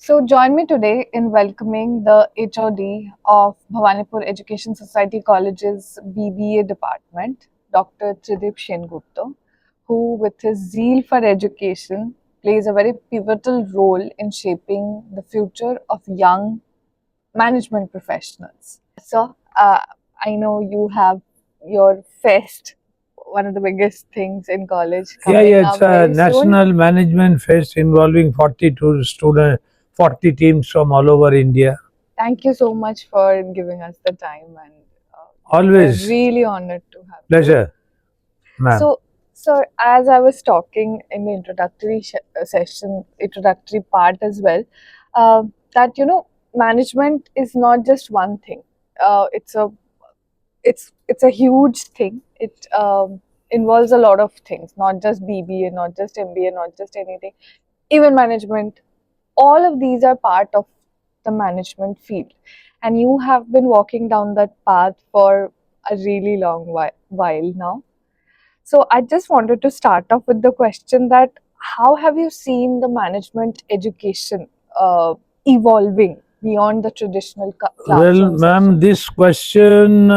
So, join me today in welcoming the HOD of Bhawanipur Education Society College's BBA department, Dr. Tridib SenGupta, who, with his zeal for education, plays a very pivotal role in shaping the future of young management professionals. So, I know you have your fest, one of the biggest things in college, Yeah, coming it's up a very soon. national management fest involving 42 students, 40 teams from all over India. Thank you so much for giving us the time, and we're Always really honored to have you. pleasure, ma'am. So, as I was talking in the introductory introductory part as well, that management is not just one thing. It's a huge thing. It involves a lot of things, not just BBA, not just MBA, not just anything. Even management, all of these are part of the management field, and you have been walking down that path for a really long while now. So I just wanted to start off with the question that how have you seen the management education evolving beyond the traditional Well, classroom ma'am, sessions? this question,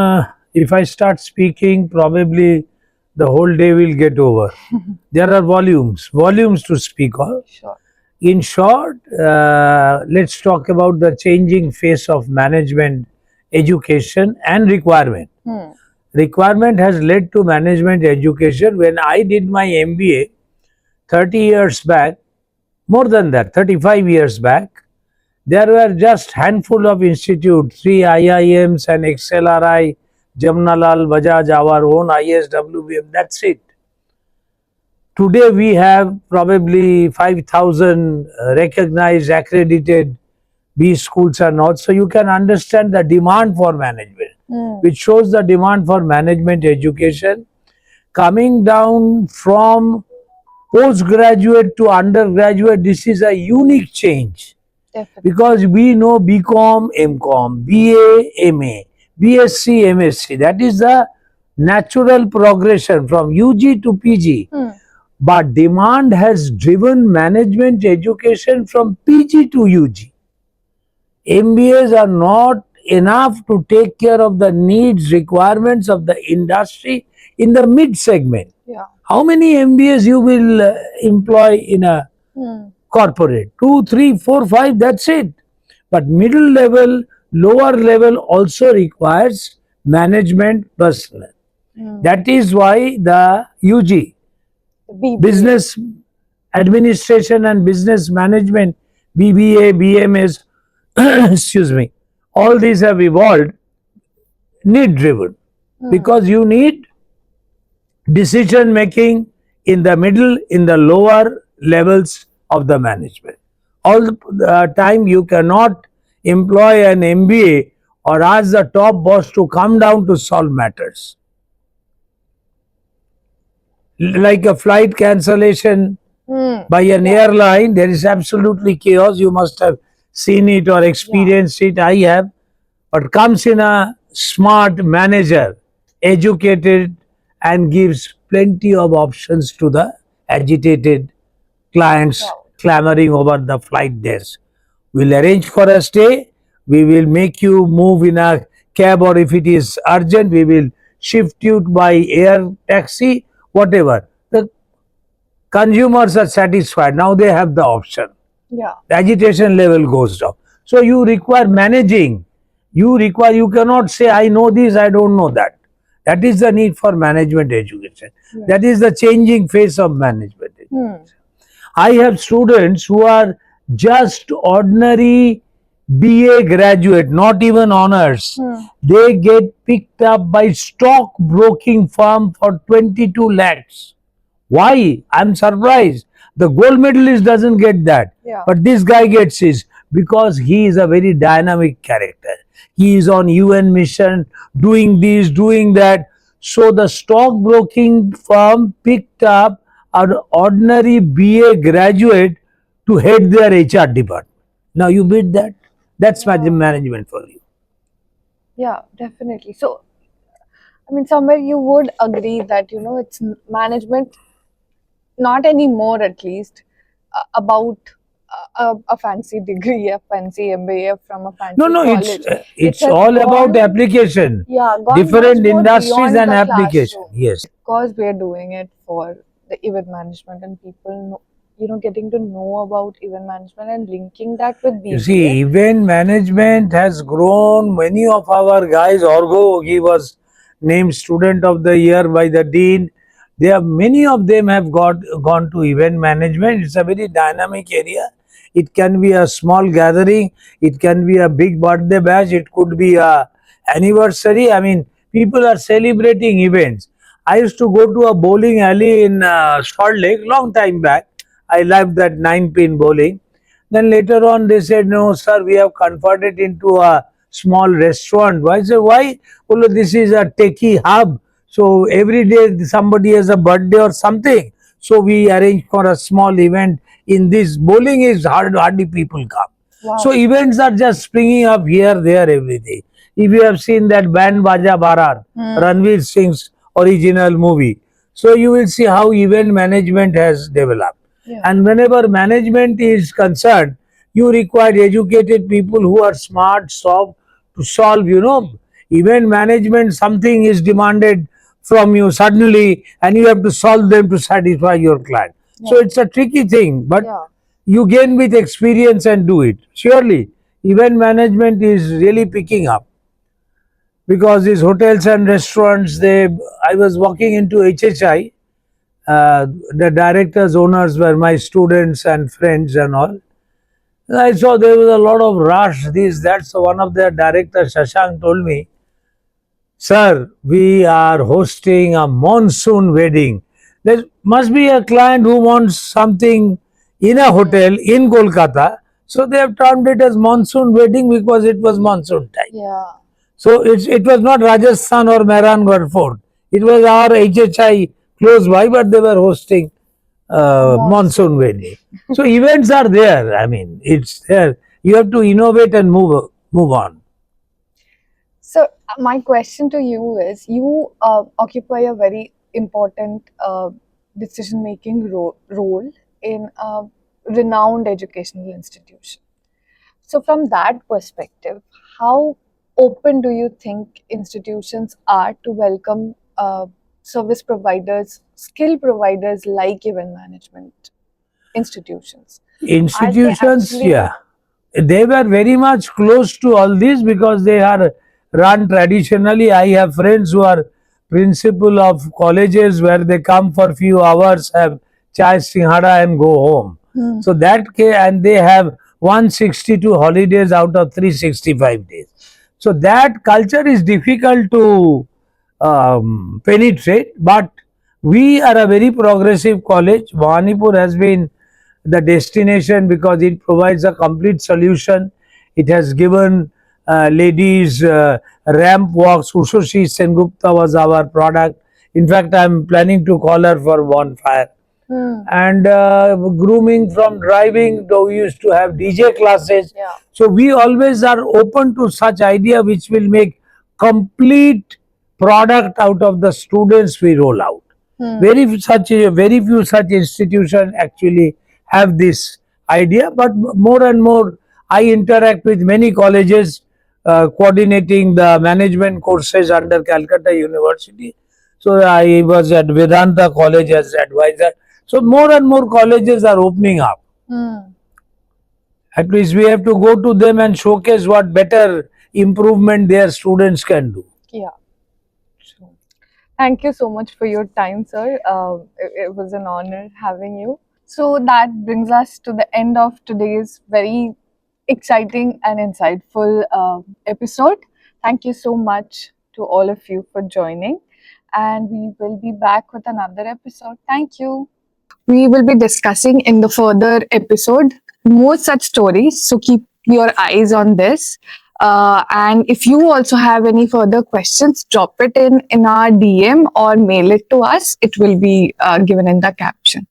if I start speaking, probably the whole day will get over. There are volumes to speak of. Sure. In short, let's talk about the changing face of management education and requirement. Hmm. Requirement has led to management education. When I did my MBA 30 years back, more than that, 35 years back, there were just handful of institutes, three IIMs and XLRI, Jamnalal, Bajaj, our own ISWBM, that's it. Today we have probably 5,000 recognized, accredited B schools and all. So you can understand the demand for management, Hmm. which shows the demand for management education coming down from postgraduate to undergraduate. This is a unique change Definitely. because we know BCom, MCom, BA, MA, BSc, MSc. That is the natural progression from UG to PG. Hmm. But demand has driven management education from PG to UG. MBAs are not enough to take care of the needs, requirements of the industry in the mid segment. Yeah. How many MBAs you will employ in a Hmm. corporate? 2, 3, 4, 5, that's it. But middle level, lower level also requires management personnel. Hmm. That is why the UG, The BBA. business administration and business management, BBA, BMS, excuse me, all these have evolved need driven Hmm. because you need decision making in the middle, in the lower levels of the management. All the time you cannot employ an MBA or ask the top boss to come down to solve matters. Like a flight cancellation Hmm. by an airline, there is absolutely chaos. You must have seen it or experienced it. I have. But comes in a smart manager, educated, and gives plenty of options to the agitated clients Wow. clamoring over the flight desk. We'll arrange for a stay. We will make you move in a cab, or if it is urgent, we will shift you by air taxi, whatever. The consumers are satisfied. Now they have the option. Yeah. The agitation level goes down. So you require managing. You cannot say, I know this, I don't know that. That is the need for management education. Yeah. That is the changing face of management education. Hmm. I have students who are just ordinary BA graduate, not even honors. Hmm. They get picked up by stock broking firm for 22 lakhs. Why? I'm surprised. The gold medalist doesn't get that. Yeah. But this guy gets his because he is a very dynamic character. He is on UN mission, doing this, doing that. So the stockbroking firm picked up an ordinary BA graduate to head their HR department. Now you beat that. That's Yeah. management for you. Yeah, definitely. So, I mean, somewhere you would agree that, it's management, not anymore at least, about a fancy degree, a fancy MBA from a No, fancy no, college. It it's has all about gone, application, yeah, gone much different more industries beyond and the application. classroom, Yes. because we are doing it for the event management, and people know, getting to know about event management and linking that with You BBA. see, event management has grown. Many of our guys, Orgo, he was named Student of the Year by the Dean. Many of them have gone to event management. It's a very dynamic area. It can be a small gathering. It can be a big birthday bash. It could be a anniversary. I mean, people are celebrating events. I used to go to a bowling alley in Salt Lake long time back. I loved that 9-pin bowling. Then later on, they said, "No, sir, we have converted into a small restaurant." I said, "Why?" Well, this is a techie hub. So every day somebody has a birthday or something. So we arrange for a small event. In this bowling is hardly people come. So Wow. events are just springing up here, there, every day. If you have seen that Band Baja Barar, Ranveer Singh's original movie, so you will see how event management has developed. Yeah. And whenever management is concerned, you require educated people who are smart, soft to solve, event management, something is demanded from you suddenly and you have to solve them to satisfy your client. So Yeah. it's a tricky thing, but Yeah. you gain with experience and do it. Surely, event management is really picking up because these hotels and restaurants, I was walking into HHI, the directors, owners were my students and friends and all. I saw there was a lot of rush. That's one of their directors, Shashank, told me, "Sir, we are hosting a monsoon wedding." There must be a client who wants something in a hotel in Kolkata. So they have termed it as monsoon wedding because it was monsoon time. Yeah. So it was not Rajasthan or Mehrangarh Fort. It was our HHI close by, but they were hosting monsoon Monsoon. wedding. So events are there. I mean, it's there. You have to innovate and move on. So my question to you is: you occupy a very important decision-making role in a renowned educational institution. So from that perspective, how open do you think institutions are to welcome service providers, skill providers like event management institutions? Are they Institutions, actually? yeah, they were very much close to all this because they are run traditionally. I have friends who are principal of colleges where they come for few hours, have chai singhada and go home. So and they have 162 holidays out of 365 days. So that culture is difficult to penetrate, but we are a very progressive college. Bhawanipur has been the destination because it provides a complete solution. It has given ladies ramp walks. Tridib SenGupta was our product. In fact, I'm planning to call her for bonfire. And grooming from driving, though we used to have DJ classes. Yeah. So we always are open to such idea which will make complete product out of the students we roll out. Very few such institutions actually have this idea, but more and more I interact with many colleges coordinating the management courses under Calcutta University. So I was at Vedanta College as advisor. So more and more colleges are opening up. At least we have to go to them and showcase what better improvement their students can do. Yeah. Sure. Thank you so much for your time, sir. It was an honor having you. So that brings us to the end of today's very exciting and insightful episode. Thank you so much to all of you for joining, and we will be back with another episode. Thank you. We will be discussing in the further episode more such stories. So keep your eyes on this. And if you also have any further questions, drop it in our DM or mail it to us. It will be given in the caption.